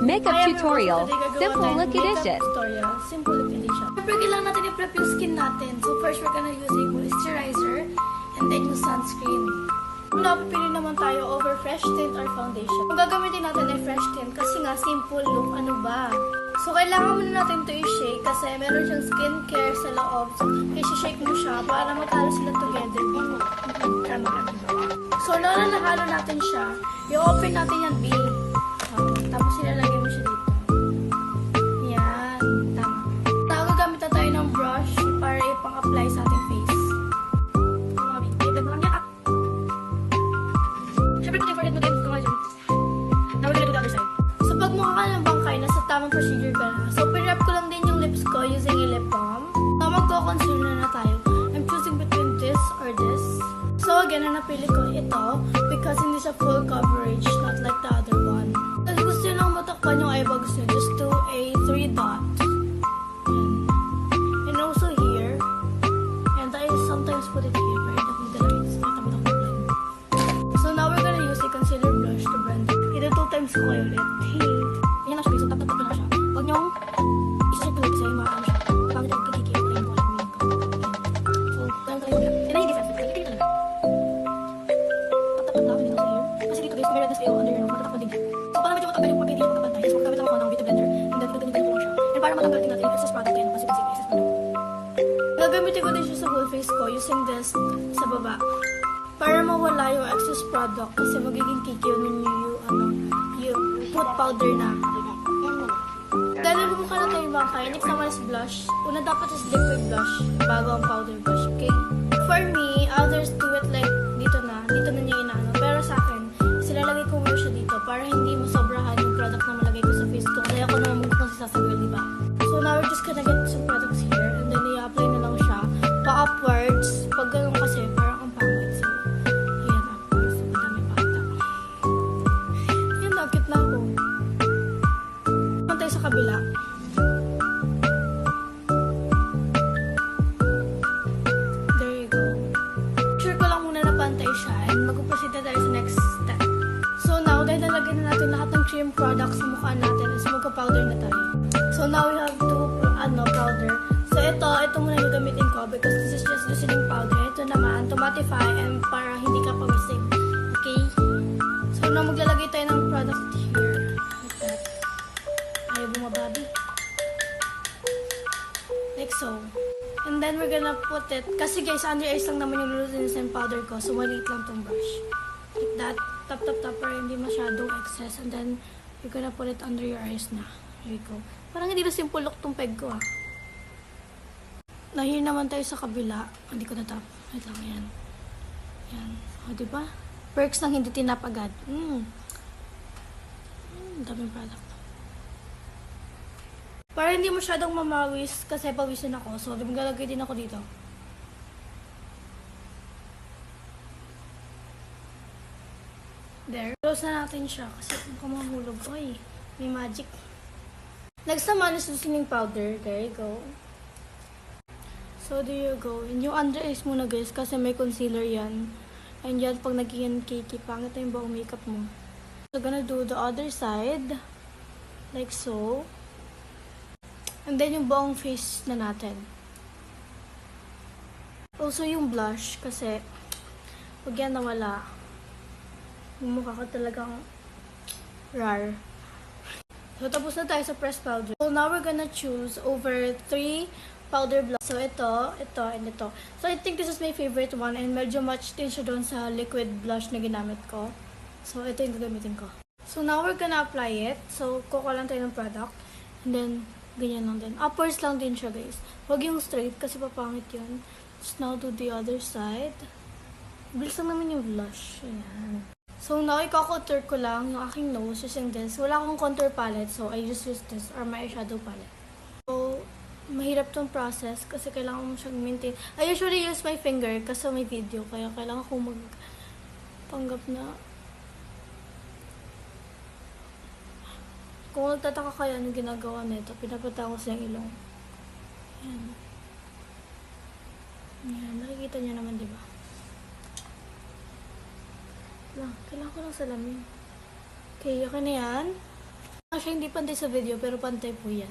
Makeup tutorial, simple look edition. Tutorial, simple look edition. Siyempre, kailangan natin i-prep yung skin natin. So first, we're gonna use a moisturizer and then yung sunscreen. Kung napipili naman tayo over fresh tint or foundation. Kung gagamitin natin ay fresh tint kasi nga simple look, ano ba? So kailangan muna natin ito i-shake kasi meron siyang skincare sa loob. So i-shake mo siya para magkalo sila together. So nahalo natin siya. I-open natin yan, B. Tapos ilalagay mo siya dito. Yan. Tama. Tapos gagamit na tayo ng brush para ipang-apply sa ating face. Siyempre kung i-forget mo din, kung ano. Now we're gonna do the other side. So pag mukha ka ng bangkay, nasa tamang procedure ka na. So pinrep ko lang din yung lips ko using a lip balm. So magko-concealer na tayo. I'm choosing between this or this. So again, napili ko ito because hindi siya full coverage, not like the other one. Kasi gusto nyo lang matakpan yung eyebags nyo, just do a 3 dot. And also here. And I sometimes put it here, but I don't think it's blend. So now we're gonna use a concealer brush to blend it. Ito 2 times ko kayo ulit. Yan na siya, so tap-tap na siya. Huwag nyong isa-check ulit kasi maano siya. Pangit ang kikikip na yung walang makeup. So, ganun tayo ulit. Yan na yung difference. Tap-tap na ako dito sa hair. Kasi dito guys, may redness kayo under your matatakpan din. So, para medyo matanggal yung pag hindi mo kapantay. So, magkamit lang ako ng beauty blender. And then, ganyan ko lang siya. And para matanggal din natin yung excess product yan. Kasi excess product. Gagamitin ko din siya sa whole face ko using this sa baba. Para mawala yung excess product kasi magiging kikiw ninyo yung foot powder na. Dahil bumukha na tayo bangkay, next naman is blush. Una dapat is liquid blush bago ang powder blush, okay? For me, others do it like dito na niya inaano. Pero sa akin, silalagay ko muna siya dito para hindi masobrahan yung product na malagay ko sa face ko. Kaya ako naman mukhang sasagwil, diba? So now we're just gonna get some products here and then i-apply na lang siya pa-upwards. Pag ganun kasi, parang ang pangit. So, ayan, upwards. Madami pata. Ayan, nakit na ako. Naman tayo sa kabila. There you go. Sure ko lang muna na pantay siya and mag-proceed na tayo sa next step. So now, dahil nalagyan na natin lahat ng cream products sa mukha natin is magka-powder na tayo. So now we have to powder. So ito muna yung gamitin ko because this is just loosening powder. Ito naman, to mattify and para hindi ka pagising. Okay? So now maglalagay tayo ng product here. Like that. Ayaw bumababi. Like so. And then we're gonna put it, kasi guys, under eyes lang naman yung loosening powder ko. So maliit lang tong brush. Like that. Tap tap tap para hindi masyadong excess. And then you're gonna put it under your eyes na. There you go. Parang hindi na simple look tong peg ko ah. Nahir naman tayo sa kabila. Hindi ko natap. Wait lang yan. Yan. O, diba? Perks ng hindi tinap agad. Daming product. Para hindi masyadong mamawis kasi pawisin ako. So, maglalagay din ako dito. There. Close na natin siya kasi mukhang mahulog. Oy, may magic. Next naman is loosening powder. There you go. So, there you go. And yung under eyes muna guys kasi may concealer yan. And yan, pag naging cakey, pangit na yung buong makeup mo. So, gonna do the other side. Like so. And then yung buong face na natin. Also yung blush kasi pag yan nawala, yung mukha ka talagang rar. So, tapos na tayo sa pressed powder. So, now we're gonna choose over 3 powder blush. So, ito, and ito. So, I think this is my favorite one and medyo match din siya doon sa liquid blush na ginamit ko. So, ito yung gagamitin ko. So, now we're gonna apply it. So, kukuha lang tayo ng product. And then, ganyan lang din. Upwards lang din siya, guys. Huwag yung straight kasi papangit yun. Just now do the other side. Bilis lang naman yung blush. Ayan. So, now, i-contour ko lang yung aking nose using this. Wala akong contour palette, so I just use this or my eyeshadow palette. So, mahirap tong process kasi kailangan mo siyang maintain. I usually use my finger kasi may video, kaya kailangan ko magpanggap na. Kung nagtataka kayo anong ginagawa nito, pinapata ko siyang ilong. Ayan. Ayan, nakikita niyo naman, diba? Kailangan ko lang salamin. Okay, okay na yan. Actually, hindi pantay sa video, pero pantay po yan.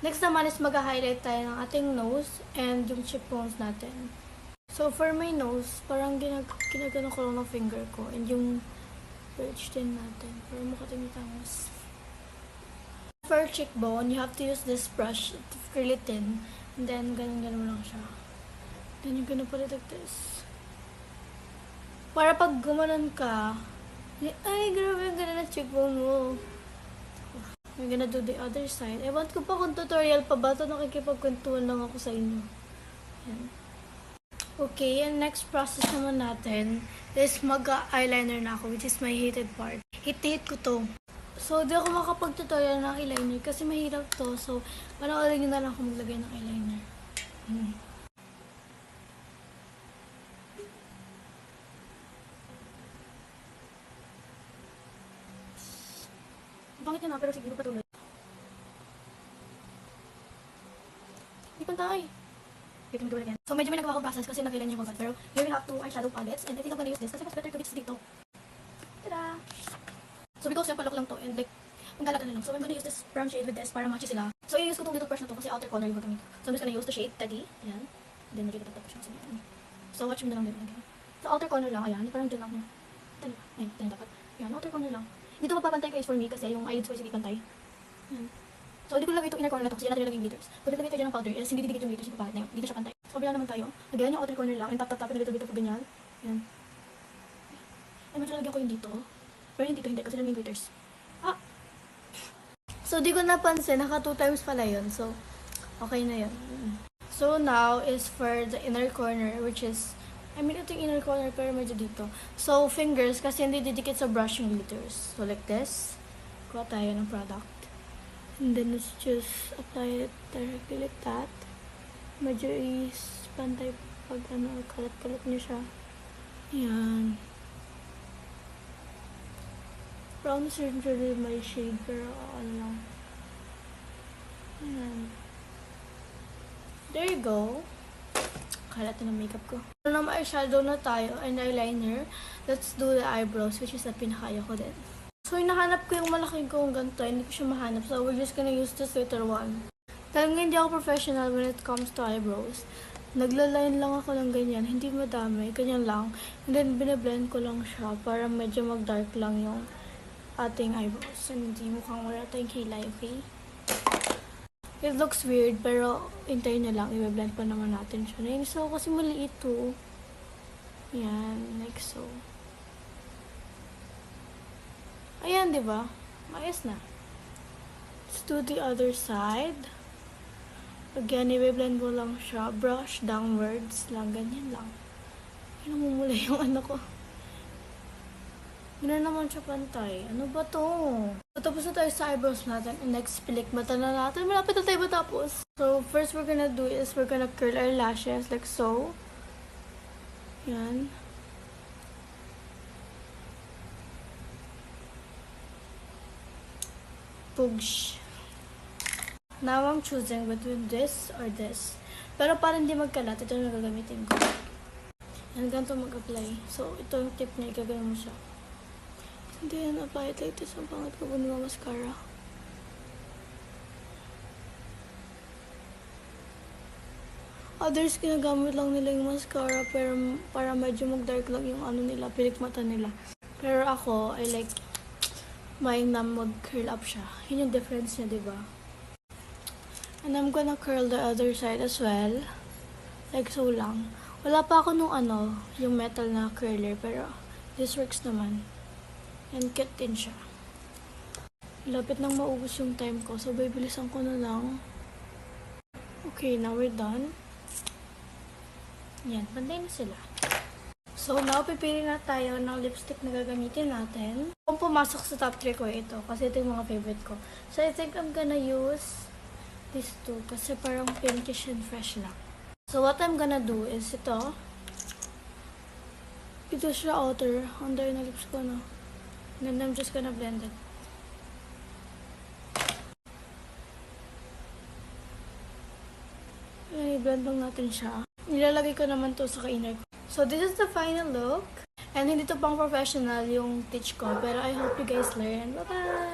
Next naman is mag-highlight tayo ng ating nose and yung cheekbones natin. So, for my nose, parang ginagano ko lang ng finger ko. And yung bridge din natin. Para makating tangos. For cheekbone, you have to use this brush to curl it in. And then, ganun mo lang siya. Then, yung ganun pala like this. Para pag gumanon ka, ay, grabe yung ganun na cheekbone mo. We're gonna do the other side. Ewan ko pa kung tutorial pa ba ito. Nakikipagkwentuhan lang ako sa inyo. Yan. Okay, and next process naman natin is mag-eyeliner na ako, which is my hated part. Hate ko to. So, di ako makapag-tutorial ng eyeliner kasi mahirap to. So, panoorin nyo na lang ako maglagay ng eyeliner. Bangit na pero siguro patuloy. Hindi pantay. Wait, let me do it again. So, medyo may nagawa akong process kasi nag-eyeliner yung bagay. Pero, here we have two eyeshadow palettes and I think I'm gonna use this kasi mas better to bits dito. Tada! So, because yung palok lang to and like, ang galata na lang. So, I'm gonna use this brown shade with this para match sila. So, i-use ko tong little brush na to kasi outer corner yung gagamit ko. So, I'm just gonna use the shade Teddy. Ayan. And then, medyo tatapos siya kasi yan. So, watch mo na lang din. Okay. So, outer corner lang. Ayan. Parang dyan lang niya. Tali. Ayan. Tali dapat. Ayan. Outer corner lang. Dito magpapantay guys for me kasi yung eyelids ko is hindi pantay. Ayan. So, hindi ko lang itong inner corner na to kasi yan natin nilagay glitters. Pag nilagay tayo dyan ng powder, is hindi didikit yung glitters yung papalit na yun. Dito siya pantay. So, bila naman tayo. Lagayan yung outer corner lang and tap-tap-tapin na little bit of ganyan. Ayan. And medyo nalagyan ko yung dito. Pero yung dito hindi kasi lang yung glitters. Ah! So, di ko napansin. Naka 2 times pala yun. So, okay na yun. So, now is for the inner corner which is I mean, ito yung inner corner pero medyo dito. So, fingers kasi hindi didikit sa brush yung glitters. So, like this. Kuha tayo ng product. And then, let's just apply it directly like that. Medyo is pantay pag ano, kalat-kalat niyo siya. Ayan. Brown is really my shade pero ano lang. Ayan. There you go. Kalat na ng makeup ko. So, na eyeshadow na tayo and eyeliner. Let's do the eyebrows which is na pinakaya ko din. So, hinahanap ko yung malaking kong ganito. Hindi ko siya mahanap. So, we're just gonna use this little one. Talagang hindi ako professional when it comes to eyebrows. Nagla-line lang ako ng ganyan. Hindi madami. Ganyan lang. And then, binablend ko lang siya para medyo mag-dark lang yung ating eyebrows. And hindi mukhang wala tayong kilay, okay? It looks weird, pero hintayin na lang. I-blend pa naman natin siya. Nainis ako kasi maliit to. Yan, like so. Ayan, di ba? Ayos na. Let's do the other side. Again, i-blend mo lang siya. Brush downwards lang. Ganyan lang. Ay, namumula yung ano ko. Hindi na naman siya pantay. Ano ba to? So, tapos na tayo sa eyebrows natin. And next, pilik mata na natin. Malapit na tayo matapos. So, first we're gonna do is we're gonna curl our lashes like so. Yan. Pugsh. Now, I'm choosing between this or this. Pero para hindi magkalat, ito na gagamitin ko. And ganito mag-apply. So, ito yung tip niya. Igagano mo siya. Hindi yan apply it like this. Ang pangat ko bunuha mascara. Others, ginagamit lang nila yung mascara pero para medyo mag-dark lang yung ano nila, pilik mata nila. Pero ako, I like mine na mag-curl up siya. Yun yung difference niya, diba? And I'm gonna curl the other side as well. Like so lang. Wala pa ako nung ano, yung metal na curler, pero this works naman. And cute din siya. Lapit nang maubos yung time ko, so bibilisan ko na lang. Okay, now we're done. Yan, pantay na sila. So now, pipili na tayo ng lipstick na gagamitin natin. Kung pumasok sa top 3 ko ito, kasi ito yung mga favorite ko. So I think I'm gonna use these two, kasi parang pinkish and fresh lang. So what I'm gonna do is ito. Ito siya outer, under na lips ko na. And then I'm just gonna blend it. Ayan, i-blend lang natin siya. Nilalagay ko naman to sa ka-inner ko. So this is the final look. And hindi to pang professional yung teach ko, pero I hope you guys learn. Bye-bye!